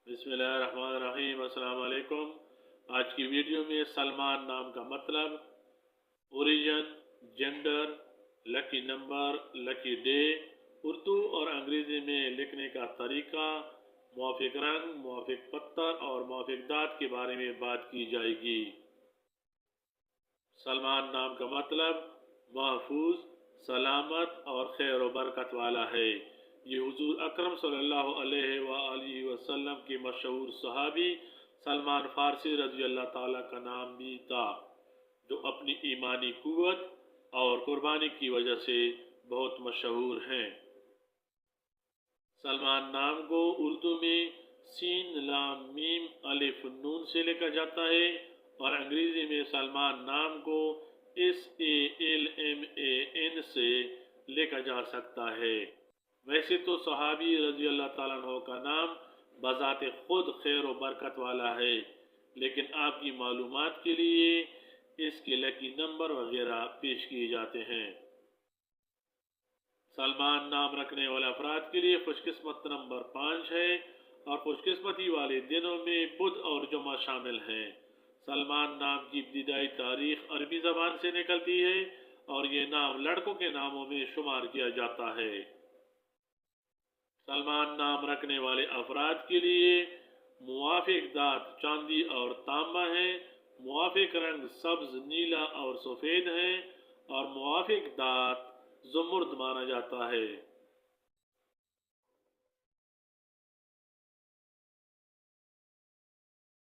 बिस्मिल्लाहिर्रहमानिर्रहीम। अस्सलाम वालेकुम। आज की वीडियो में सलमान नाम का मतलब, origin, gender, lucky number, lucky day, Urdu और अंग्रेजी में लिखने का तरीका, मुआफिक रंग, मुआफिक पत्थर और मुआफिक दात के बारे में बात की जाएगी। सलमान नाम का मतलब महफूज, सलामत और खैर व बरकत वाला है। ये हुजूर अकरम सल्लल्लाहु अलैहि वसल्लम के मशहूर सहाबी सलमान फारसी रज़ी अल्लाह ताला का नाम भी था, जो अपनी ईमानी कुव्वत और कुर्बानी की वजह से बहुत मशहूर हैं। सलमान नाम को उर्दू में सीन लाम मीम अलिफ नून से लिखा जाता है और अंग्रेजी में सलमान नाम को SALMAN से लिखा जा सकता है। वैसे तो सहाबी रज़ी अल्लाह ताला अन्हु का नाम बज़ाते खुद खैर व बरकत वाला है, लेकिन आपकी मालूमात के लिए इसके लकी नंबर वगैरह पेश किए जाते हैं। सलमान नाम रखने वाले अफराद के लिए खुशकिस्मत नंबर 5 है और खुशकिस्मती वाले दिनों में बुध और जुमा शामिल हैं। सलमान नाम की इब्तिदाई तारीख अरबी ज़बान से निकलती है और ये नाम लड़कों के नामों में शुमार किया जाता है। सलमान नाम रखने वाले अफराद के लिए मुआफिक दात चांदी और तांबा है, मुआफिक रंग सब्ज, नीला और सफ़ेद है और मुआफिक दात ज़ुमर्द माना जाता है।